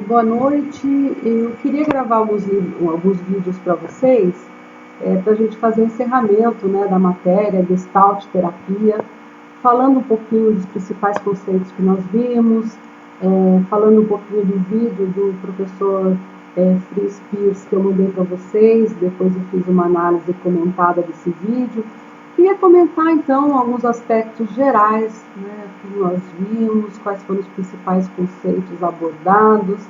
Boa noite. Eu queria gravar alguns vídeos para vocês, para a gente fazer o encerramento, né, da matéria Gestalt Terapia, falando um pouquinho dos principais conceitos que nós vimos, falando um pouquinho do vídeo do professor Fritz Perls que eu mandei para vocês. Depois eu fiz uma análise comentada desse vídeo. Queria comentar então alguns aspectos gerais, né, que nós vimos, quais foram os principais conceitos abordados,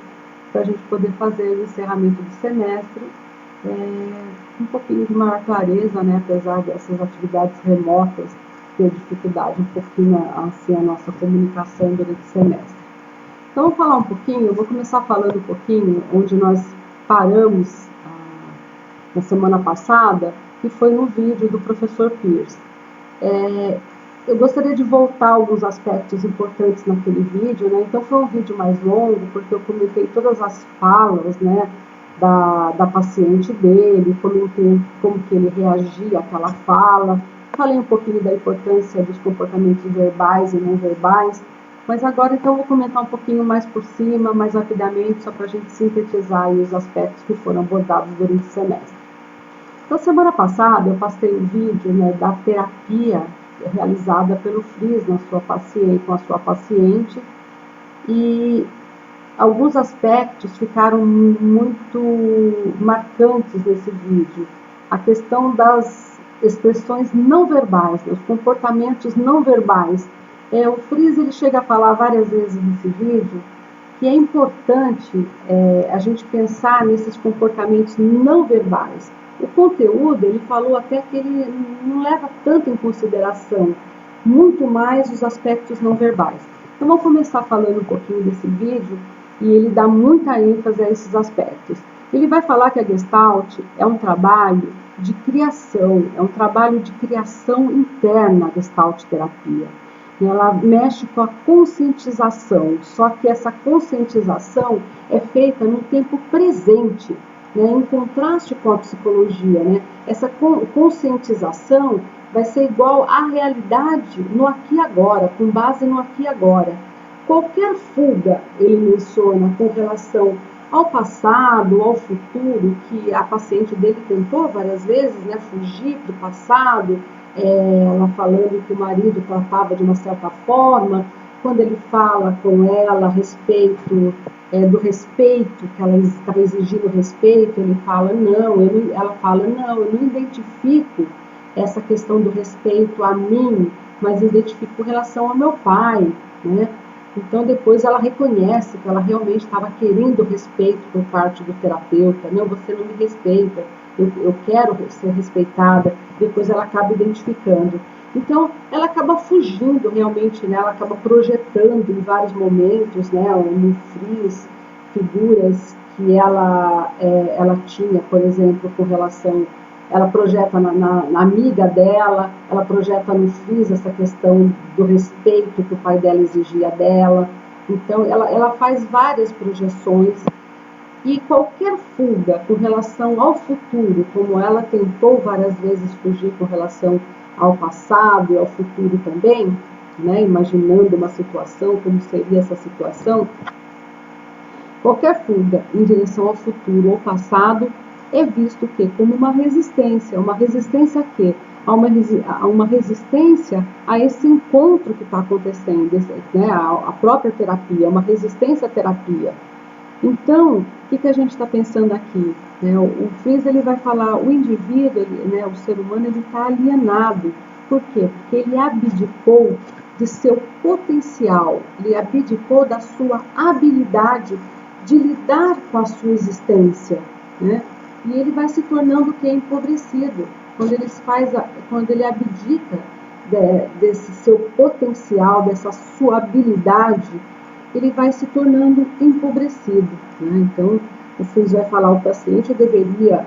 para a gente poder fazer o encerramento do semestre um pouquinho de maior clareza, né, apesar dessas atividades remotas ter dificuldade um pouquinho assim a nossa comunicação durante o semestre. Então, vou falar um pouquinho, eu vou começar falando um pouquinho onde nós paramos na semana passada, que foi no vídeo do professor Perls. Eu gostaria de voltar a alguns aspectos importantes naquele vídeo, né? Então foi um vídeo mais longo, porque eu comentei todas as falas, né, da paciente dele, comentei como que ele reagia àquela fala, falei um pouquinho da importância dos comportamentos verbais e não verbais, mas agora então eu vou comentar um pouquinho mais por cima, mais rapidamente, só para a gente sintetizar aí os aspectos que foram abordados durante o semestre. Então, semana passada, eu passei um vídeo, né, da terapia realizada pelo Fritz com a sua paciente, e alguns aspectos ficaram muito marcantes nesse vídeo. A questão das expressões não verbais, os comportamentos não verbais. O Fritz ele chega a falar várias vezes nesse vídeo que é importante a gente pensar nesses comportamentos não verbais. O conteúdo, ele falou até que ele não leva tanto em consideração, muito mais os aspectos não verbais. Então, vou começar falando um pouquinho desse vídeo, e ele dá muita ênfase a esses aspectos. Ele vai falar que a Gestalt é um trabalho de criação, é um trabalho de criação interna, a Gestalt terapia. Ela mexe com a conscientização, só que essa conscientização é feita no tempo presente, né, em contraste com a psicologia, né? Essa conscientização vai ser igual à realidade no aqui e agora, com base no aqui e agora. Qualquer fuga, ele menciona, com relação ao passado, ao futuro, que a paciente dele tentou várias vezes, né, fugir do passado, ela falando que o marido tratava de uma certa forma, quando ele fala com ela a respeito do respeito, que ela estava exigindo respeito, ele fala, ela fala, não, eu não identifico essa questão do respeito a mim, mas identifico com relação ao meu pai, né? Então, depois ela reconhece que ela realmente estava querendo respeito por parte do terapeuta. Não, você não me respeita, eu quero ser respeitada. Depois ela acaba identificando. Então, ela acaba fugindo realmente, né? Ela acaba projetando em vários momentos, né? No Fritz, figuras que ela tinha, por exemplo, com relação... Ela projeta na amiga dela, ela projeta no Fritz essa questão do respeito que o pai dela exigia dela. Então, ela faz várias projeções, e qualquer fuga com relação ao futuro, como ela tentou várias vezes fugir com relação ao passado e ao futuro também, né, imaginando uma situação, como seria essa situação, qualquer fuga em direção ao futuro ou passado é visto que como uma resistência a quê? A uma resistência a esse encontro que está acontecendo, né, a própria terapia, uma resistência à terapia. Então, o que a gente está pensando aqui? O Fritz ele vai falar, o indivíduo, né, o ser humano, ele está alienado. Por quê? Porque ele abdicou de seu potencial, ele abdicou da sua habilidade de lidar com a sua existência, né? E ele vai se tornando empobrecido quando ele abdica desse seu potencial, dessa sua habilidade, ele vai se tornando empobrecido, né? Então, o Fritz vai falar, o paciente deveria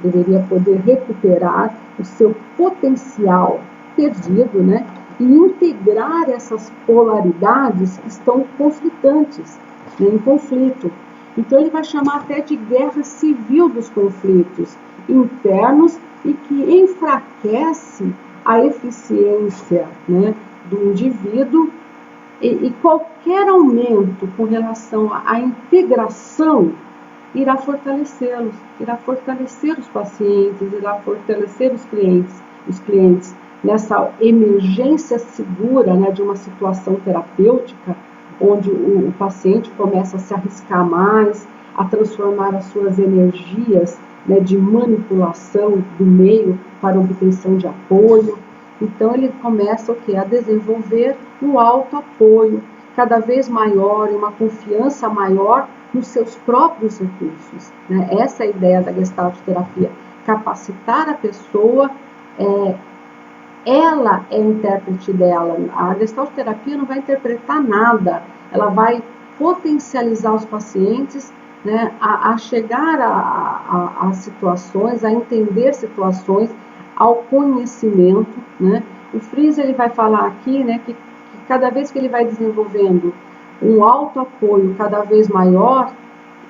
deveria poder recuperar o seu potencial perdido, né? E integrar essas polaridades que estão conflitantes, né, em conflito. Então, ele vai chamar até de guerra civil dos conflitos internos e que enfraquece a eficiência, né, do indivíduo E qualquer aumento com relação à integração irá fortalecê-los, irá fortalecer os pacientes, irá fortalecer os clientes nessa emergência segura, né, de uma situação terapêutica, onde o paciente começa a se arriscar mais, a transformar as suas energias, né, de manipulação do meio para obtenção de apoio. Então ele começa o quê? A desenvolver um autoapoio cada vez maior e uma confiança maior nos seus próprios recursos, né? Essa é a ideia da Gestalt terapia, capacitar a pessoa, ela é intérprete dela. A Gestalt terapia não vai interpretar nada, ela vai potencializar os pacientes, né, a chegar a situações, a entender situações, ao conhecimento, né? O Fries ele vai falar aqui, né, que cada vez que ele vai desenvolvendo um autoapoio cada vez maior,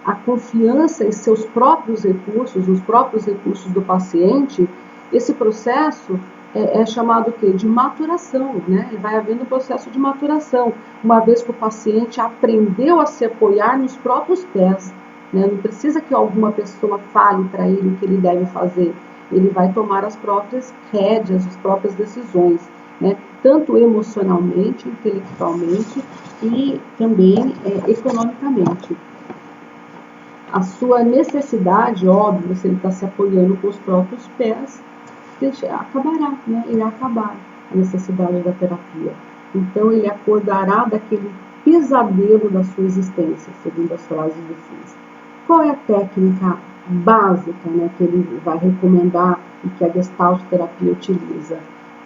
a confiança em seus próprios recursos, nos próprios recursos do paciente, esse processo é chamado o quê? De maturação, né? Vai havendo um processo de maturação, uma vez que o paciente aprendeu a se apoiar nos próprios pés, né? Não precisa que alguma pessoa fale para ele o que ele deve fazer, ele vai tomar as próprias rédeas, as próprias decisões, né? Tanto emocionalmente, intelectualmente e também economicamente. A sua necessidade, óbvio, se ele está se apoiando com os próprios pés, acabará, né? Irá acabar a necessidade da terapia. Então ele acordará daquele pesadelo da sua existência, segundo as frases do Fries. Qual é a técnica básica, né, que ele vai recomendar e que a Gestalt terapia utiliza?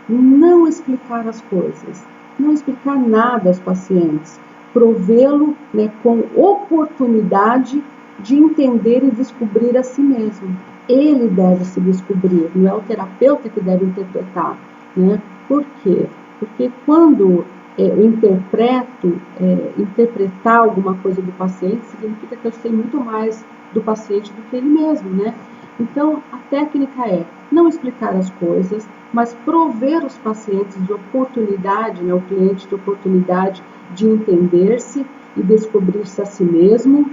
Não explicar as coisas, não explicar nada aos pacientes, provê-lo, né, com oportunidade de entender e descobrir a si mesmo. Ele deve se descobrir, não é o terapeuta que deve interpretar, né? Por quê? Porque quando eu interpretar alguma coisa do paciente, significa que eu sei muito mais do paciente do que ele mesmo, né? Então, a técnica é não explicar as coisas, mas prover os pacientes de oportunidade, né, o cliente de oportunidade de entender-se e descobrir-se a si mesmo,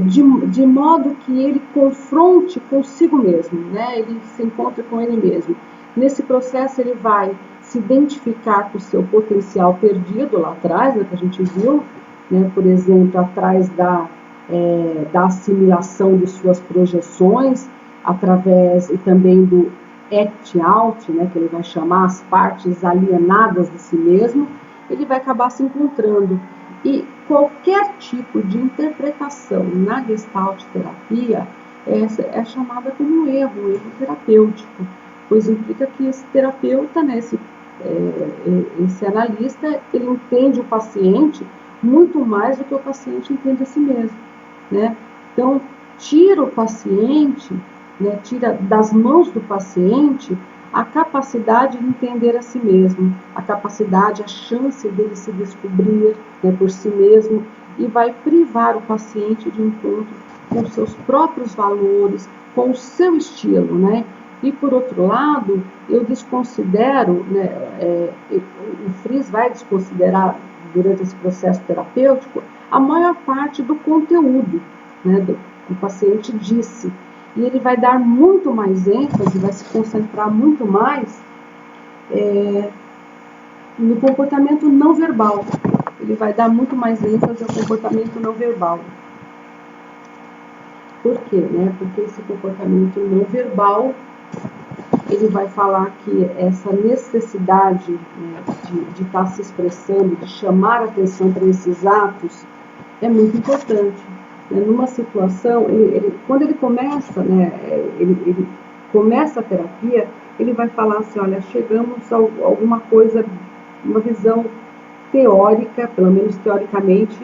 de modo que ele confronte consigo mesmo, né? Ele se encontre com ele mesmo. Nesse processo ele vai se identificar com o seu potencial perdido lá atrás, né, que a gente viu, né, por exemplo, atrás da assimilação de suas projeções, através e também do act out, né, que ele vai chamar as partes alienadas de si mesmo, ele vai acabar se encontrando. E qualquer tipo de interpretação na Gestalt terapia é chamada como um erro terapêutico, pois implica que esse terapeuta, né, esse analista, ele entende o paciente muito mais do que o paciente entende a si mesmo, né? Então, tira o paciente, né, tira das mãos do paciente a capacidade de entender a si mesmo, a capacidade, a chance dele se descobrir, né, por si mesmo, e vai privar o paciente de encontro com seus próprios valores, com o seu estilo, né? E, por outro lado, eu desconsidero, né, o Fries vai desconsiderar, durante esse processo terapêutico, a maior parte do conteúdo, né, do que o paciente disse. E ele vai dar muito mais ênfase, vai se concentrar muito mais no comportamento não verbal. Ele vai dar muito mais ênfase ao comportamento não verbal. Por quê? Né? Porque esse comportamento não verbal, ele vai falar que essa necessidade, né, de estar se expressando, de chamar a atenção para esses atos, é muito importante. Numa situação, quando ele começa, né, ele começa a terapia, ele vai falar assim, olha, chegamos a alguma coisa, uma visão teórica, pelo menos teoricamente,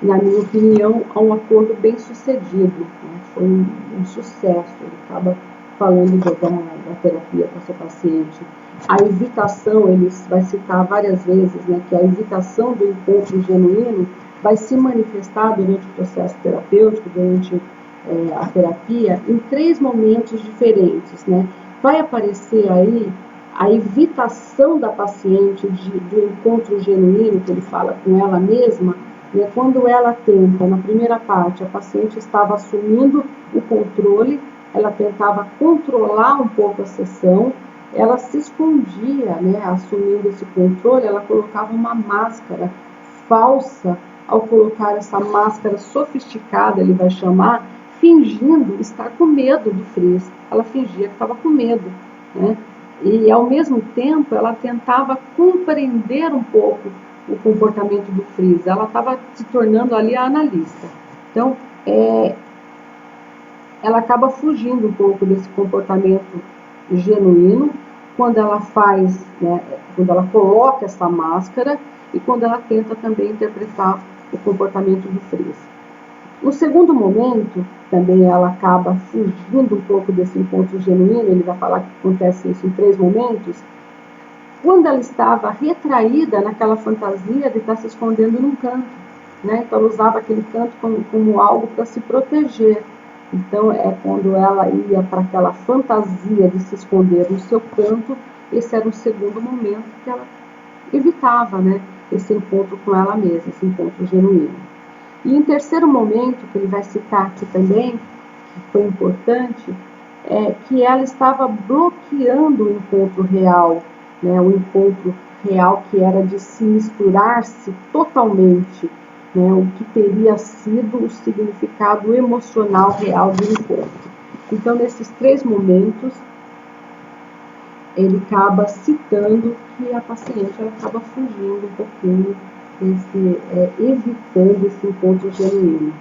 na minha opinião, a um acordo bem sucedido, né? Foi um sucesso. Ele acaba falando da terapia para o seu paciente. A evitação, ele vai citar várias vezes, né, que a evitação do encontro genuíno vai se manifestar durante o processo terapêutico, durante a terapia, em 3 momentos diferentes, né? Vai aparecer aí a evitação da paciente do encontro genuíno que ele fala com ela mesma, né, quando ela tenta, na primeira parte, a paciente estava assumindo o controle, ela tentava controlar um pouco a sessão, ela se escondia, né, assumindo esse controle, ela colocava uma máscara falsa, ao colocar essa máscara sofisticada, ele vai chamar, fingindo estar com medo do Frizz. Ela fingia que estava com medo, né? E, ao mesmo tempo, ela tentava compreender um pouco o comportamento do Frizz. Ela estava se tornando ali a analista. Então, ela acaba fugindo um pouco desse comportamento genuíno quando ela faz, né, quando ela coloca essa máscara e quando ela tenta também interpretar o comportamento do Frizz. No segundo momento, também ela acaba fugindo um pouco desse encontro genuíno, ele vai falar que acontece isso em 3 momentos, quando ela estava retraída naquela fantasia de estar se escondendo num canto, né? Então ela usava aquele canto como algo para se proteger. Então é quando ela ia para aquela fantasia de se esconder no seu canto, esse era o segundo momento que ela evitava, né, esse encontro com ela mesma, esse encontro genuíno. E em terceiro momento, que ele vai citar aqui também, que foi importante, é que ela estava bloqueando o encontro real, né, o encontro real que era de se misturar-se totalmente, né, o que teria sido o significado emocional real do encontro. Então, nesses 3 momentos, ele acaba citando que a paciente ela acaba fugindo um pouquinho, evitando esse encontro genuíno.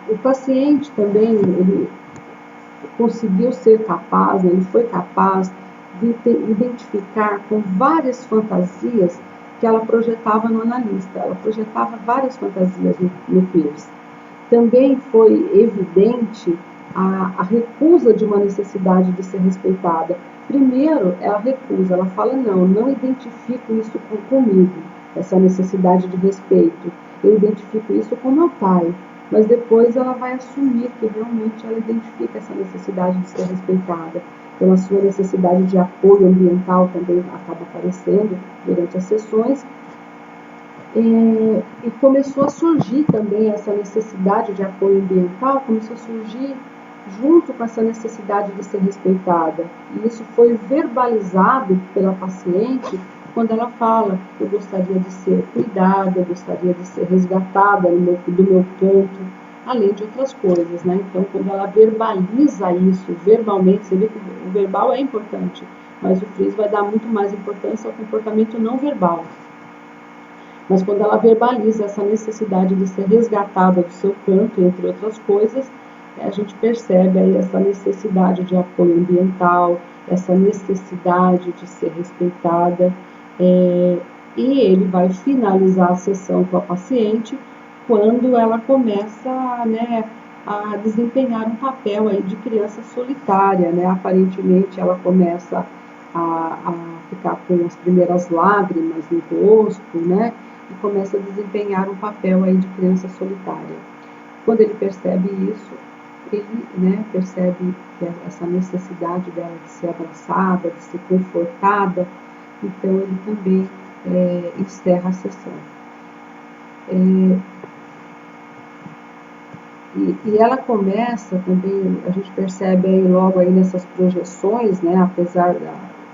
O paciente também, ele conseguiu ser capaz, né, ele foi capaz de identificar com várias fantasias que ela projetava no analista. Ela projetava várias fantasias no Pierce. Também foi evidente a recusa de uma necessidade de ser respeitada. Primeiro, ela recusa, ela fala, não identifico isso comigo, essa necessidade de respeito. Eu identifico isso com meu pai. Mas depois ela vai assumir que realmente ela identifica essa necessidade de ser respeitada. Então, a sua necessidade de apoio ambiental também acaba aparecendo durante as sessões. E começou a surgir também essa necessidade de apoio ambiental, começou a surgir junto com essa necessidade de ser respeitada. E isso foi verbalizado pela paciente quando ela fala, eu gostaria de ser cuidada, eu gostaria de ser resgatada do meu canto, além de outras coisas, né? Então, quando ela verbaliza isso verbalmente, você vê que o verbal é importante, mas o Frizz vai dar muito mais importância ao comportamento não verbal. Mas quando ela verbaliza essa necessidade de ser resgatada do seu canto, entre outras coisas, a gente percebe aí essa necessidade de apoio ambiental, essa necessidade de ser respeitada, e ele vai finalizar a sessão com a paciente quando ela começa, né, a desempenhar um papel aí de criança solitária, né? Aparentemente ela começa a ficar com as primeiras lágrimas no rosto, né? E começa a desempenhar um papel aí de criança solitária. Quando ele percebe isso, ele, né, percebe que essa necessidade dela de ser abraçada, de ser confortada, então ele também encerra a sessão. E ela começa também, a gente percebe aí logo aí nessas projeções, né, apesar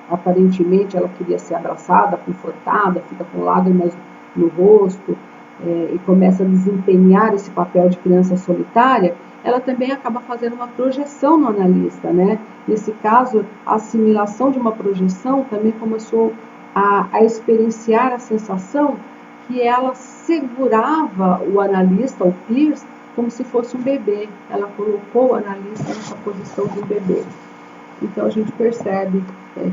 aparentemente ela queria ser abraçada, confortada, fica com lágrimas no rosto, e começa a desempenhar esse papel de criança solitária, ela também acaba fazendo uma projeção no analista, né? Nesse caso, a assimilação de uma projeção também começou a experienciar a sensação que ela segurava o analista, o Pierce, como se fosse um bebê. Ela colocou o analista nessa posição de um bebê. Então a gente percebe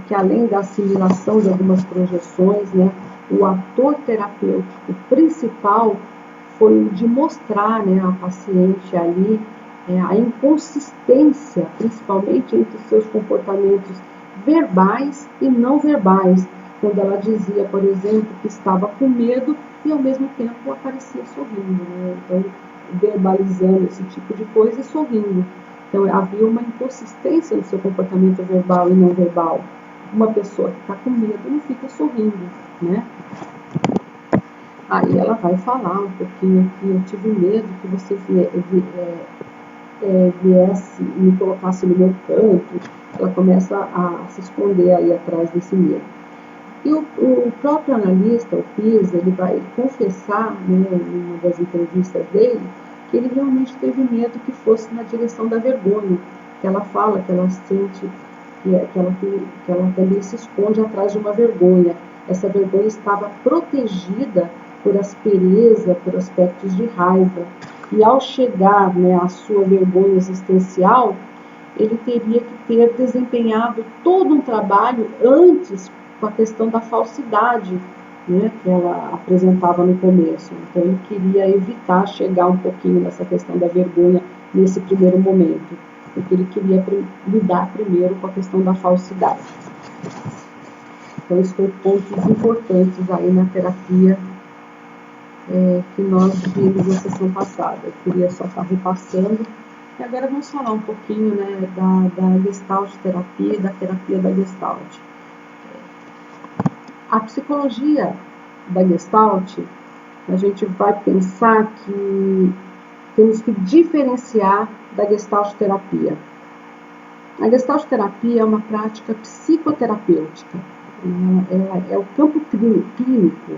que além da assimilação de algumas projeções, né, o ator terapêutico principal foi o de mostrar, né, à paciente ali a inconsistência, principalmente entre seus comportamentos verbais e não verbais, quando ela dizia, por exemplo, que estava com medo e ao mesmo tempo aparecia sorrindo, né? Então, verbalizando esse tipo de coisa e sorrindo. Então, havia uma inconsistência no seu comportamento verbal e não verbal. Uma pessoa que está com medo não fica sorrindo, né? Aí ela vai falar um pouquinho aqui, eu tive medo que você viesse e me colocasse no meu canto. Ela começa a se esconder aí atrás desse medo. E o próprio analista, o Pisa, ele vai confessar, né, em uma das entrevistas dele, que ele realmente teve medo que fosse na direção da vergonha. Que ela fala que ela sente que ela também se esconde atrás de uma vergonha. Essa vergonha estava protegida por aspereza, por aspectos de raiva. E ao chegar, né, à sua vergonha existencial, ele teria que ter desempenhado todo um trabalho antes com a questão da falsidade, né, que ela apresentava no começo. Então ele queria evitar chegar um pouquinho nessa questão da vergonha nesse primeiro momento, porque ele queria lidar primeiro com a questão da falsidade. Então isso foi pontos importantes aí na terapia que nós vimos na sessão passada. Eu queria só estar repassando. E agora vamos falar um pouquinho, né, da Gestalt terapia e da terapia da Gestalt. A psicologia da Gestalt, a gente vai pensar que temos que diferenciar da Gestalt terapia. A Gestalt terapia é uma prática psicoterapêutica, é o campo clínico,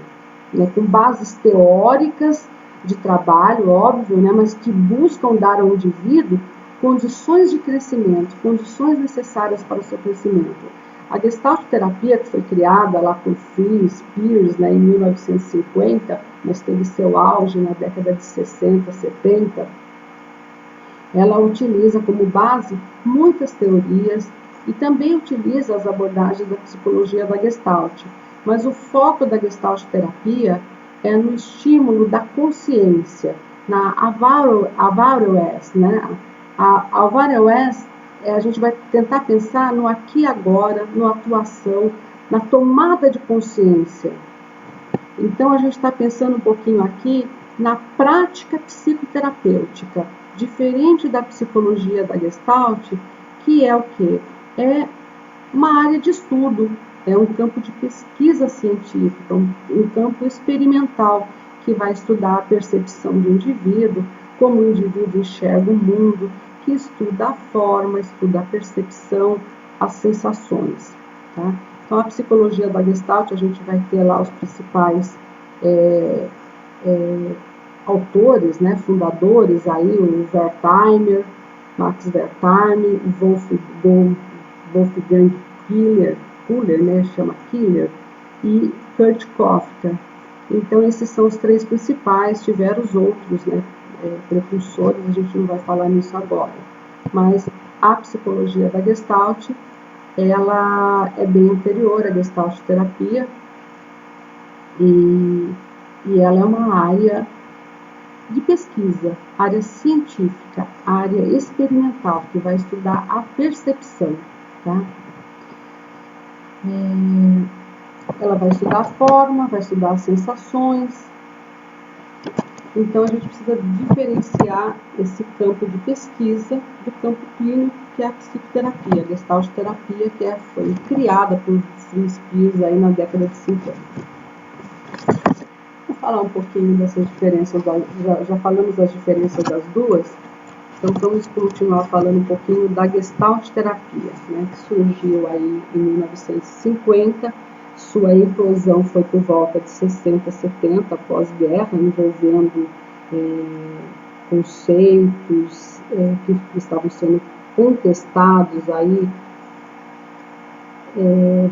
né, com bases teóricas de trabalho, óbvio, né, mas que buscam dar ao indivíduo condições de crescimento, condições necessárias para o seu crescimento. A Gestalt terapia, que foi criada lá por Fritz Perls, né, em 1950, mas teve seu auge na década de 60, 70, ela utiliza como base muitas teorias e também utiliza as abordagens da psicologia da Gestalt. Mas o foco da Gestalt terapia é no estímulo da consciência, na awareness, né? A awareness, a gente vai tentar pensar no aqui e agora, na atuação, na tomada de consciência. Então a gente está pensando um pouquinho aqui na prática psicoterapêutica, diferente da psicologia da Gestalt, que é o quê? É uma área de estudo, é um campo de pesquisa científica, um campo experimental que vai estudar a percepção do indivíduo, como o indivíduo enxerga o mundo, que estuda a forma, estuda a percepção, as sensações. Tá? Então, a psicologia da Gestalt, a gente vai ter lá os principais autores, né, fundadores, aí, o Wertheimer, Max Wertheimer, Wolfgang Köhler, né, chama Köhler, e Kurt Kofka. Então, esses são os três principais, tiveram os outros, né, propulsores, a gente não vai falar nisso agora. Mas a psicologia da Gestalt, ela é bem anterior à Gestalt terapia e ela é uma área de pesquisa, área científica, área experimental, que vai estudar a percepção, tá? Ela vai estudar a forma, vai estudar as sensações. Então, a gente precisa diferenciar esse campo de pesquisa do campo clínico, que é a psicoterapia, a Gestalt terapia, que foi criada por Fritz Perls aí na década de 50. Vou falar um pouquinho dessas diferenças, já falamos das diferenças das duas, então vamos continuar falando um pouquinho da Gestalt terapia, né, que surgiu aí em 1950, sua eclosão foi por volta de 60, 70, pós-guerra, envolvendo conceitos que estavam sendo contestados aí,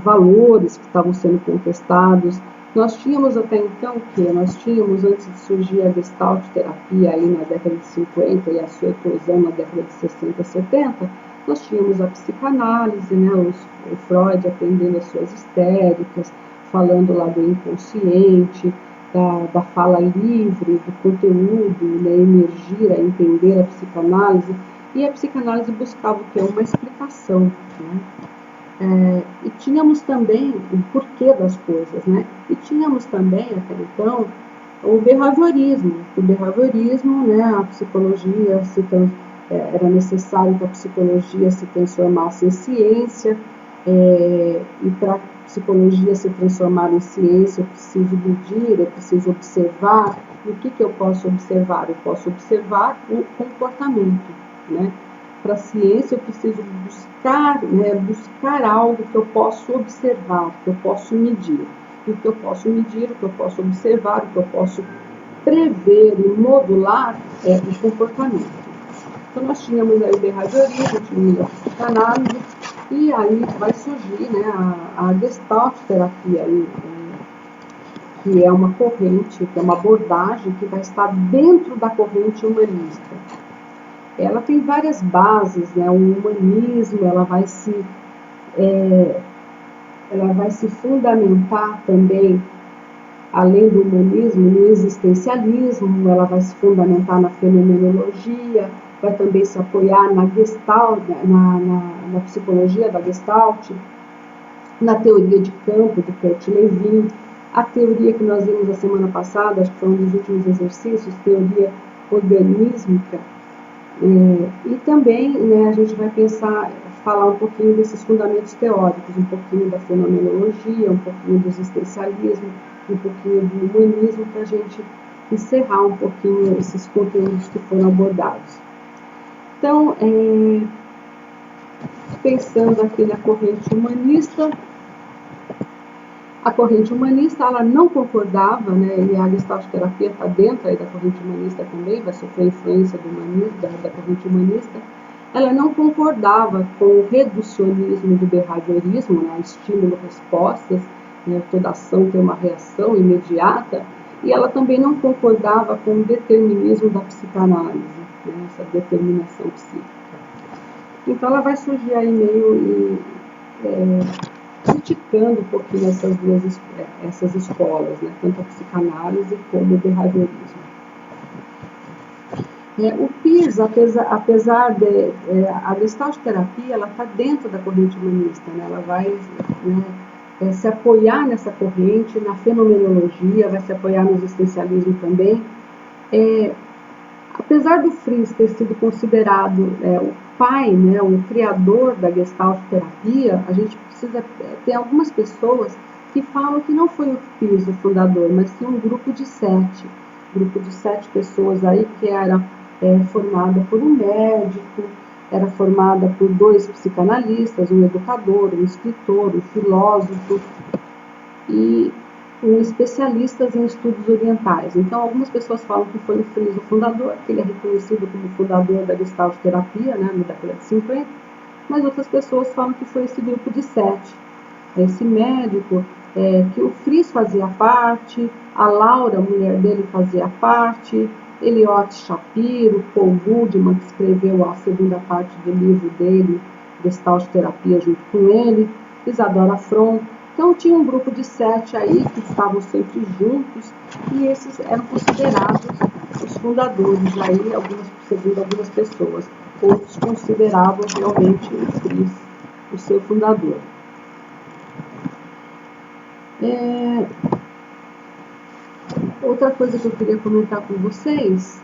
valores que estavam sendo contestados. Nós tínhamos até então nós tínhamos, antes de surgir a Gestalt terapia aí na década de 50 e a sua eclosão na década de 60, 70, nós tínhamos a psicanálise, né, o Freud atendendo as suas histéricas, falando lá do inconsciente, da fala livre, do conteúdo, né, emergir a entender a psicanálise, e a psicanálise buscava o quê? Uma explicação, né? E tínhamos também o porquê das coisas, né? E tínhamos também, até então, o behaviorismo. O behaviorismo, né, a psicologia era necessário que a psicologia se transformasse em ciência, e para a psicologia se transformar em ciência, eu preciso medir, eu preciso observar. E o que eu posso observar? Eu posso observar o comportamento, né? Para a ciência eu preciso buscar algo que eu posso observar, que eu posso medir. E o que eu posso medir, o que eu posso observar, o que eu posso prever e modular é o comportamento. Então nós tínhamos aí o behaviorismo, tínhamos a psicanálise, e aí vai surgir, né, a Gestalt terapia aí, que é uma corrente, que é uma abordagem que vai estar dentro da corrente humanista. Ela tem várias bases, né? O humanismo, ela vai se fundamentar também, além do humanismo, no existencialismo, ela vai se fundamentar na fenomenologia, vai também se apoiar na Gestalt, na psicologia da Gestalt, na teoria de campo de Kurt Lewin, a teoria que nós vimos a semana passada, acho que foi um dos últimos exercícios, teoria organísmica. E também, né, a gente vai falar um pouquinho desses fundamentos teóricos, um pouquinho da fenomenologia, um pouquinho do existencialismo, um pouquinho do humanismo, para a gente encerrar um pouquinho esses conteúdos que foram abordados. Então, pensando aqui na corrente humanista, a corrente humanista, ela não concordava, né, e a Gestalt terapia está dentro aí da corrente humanista também, vai sofrer influência do humanismo, da corrente humanista. Ela não concordava com o reducionismo do behaviorismo, né, estímulo-respostas, né, toda ação tem uma reação imediata, e ela também não concordava com o determinismo da psicanálise, né, essa determinação psíquica. Então ela vai surgir aí meio criticando um pouquinho essas escolas, né, tanto a psicanálise como o behaviorismo. O Peirce, apesar de a Gestalt terapia, ela está dentro da corrente humanista, né, ela vai, né, se apoiar nessa corrente, na fenomenologia, vai se apoiar no existencialismo também. Apesar do Fries ter sido considerado o pai, né, o criador da Gestalt terapia, a gente precisa ter algumas pessoas que falam que não foi o Fries o fundador, mas sim um grupo de 7 pessoas aí que era formada por um médico, era formada por 2 psicanalistas, um educador, um escritor, um filósofo e um especialista em estudos orientais. Então, algumas pessoas falam que foi o Fries o fundador, que ele é reconhecido como fundador da Gestalt terapia, né, na década de 50, mas outras pessoas falam que foi esse grupo de 7. Esse médico, que o Fries fazia parte, a Laura, a mulher dele, fazia parte, Eliot Shapiro, Paul Goodman, que escreveu a segunda parte do livro dele, Gestalt terapia, junto com ele, Isadora Fron. Então tinha um grupo de 7 aí que estavam sempre juntos e esses eram considerados os fundadores aí, segundo algumas pessoas. Outros consideravam realmente o Fries o seu fundador. Outra coisa que eu queria comentar com vocês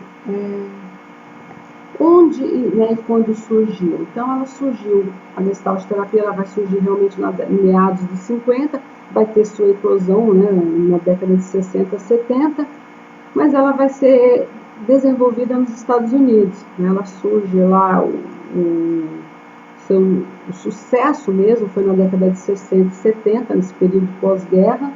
onde, né, e quando surgiu. Então ela surgiu, a Gestalt terapia, ela vai surgir realmente em meados de 50, vai ter sua eclosão, né, na década de 60, 70, mas ela vai ser desenvolvida nos Estados Unidos, né, ela surge lá, o sucesso mesmo foi na década de 60 e 70, nesse período pós-guerra,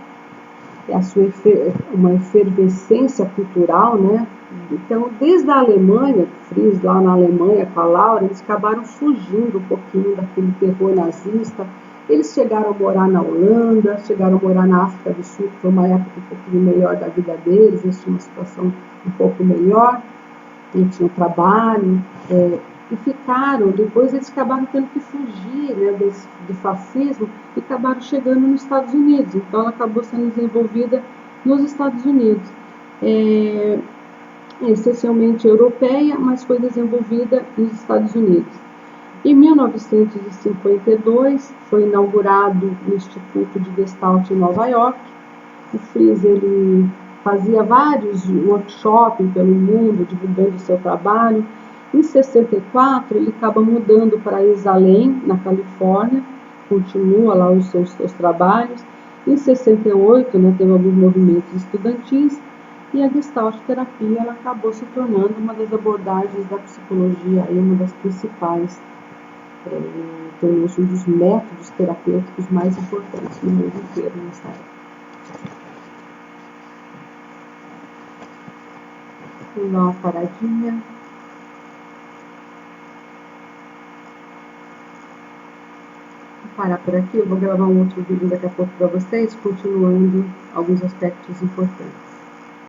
uma efervescência cultural, né? Então, desde a Alemanha, Fries lá na Alemanha com a Laura, eles acabaram fugindo um pouquinho daquele terror nazista. Eles chegaram a morar na Holanda, chegaram a morar na África do Sul, que foi uma época um pouquinho melhor da vida deles, eles tinham uma situação um pouco melhor, eles tinham trabalho, e ficaram, depois eles acabaram tendo que fugir, né, do fascismo e acabaram chegando nos Estados Unidos. Então ela acabou sendo desenvolvida nos Estados Unidos, essencialmente europeia, mas foi desenvolvida nos Estados Unidos. Em 1952 foi inaugurado o Instituto de Gestalt em Nova York. O Fries, ele fazia vários workshops pelo mundo, divulgando o seu trabalho. Em 64, ele acaba mudando para Exalém, na Califórnia, continua lá os seus trabalhos. Em 68, né, teve alguns movimentos estudantis, e a Gestalt terapia ela acabou se tornando uma das abordagens da psicologia, aí uma das principais, tornou-se um dos métodos terapêuticos mais importantes no mundo inteiro nessa época. Vou dar uma paradinha. Vou parar por aqui, eu vou gravar um outro vídeo daqui a pouco para vocês, continuando alguns aspectos importantes.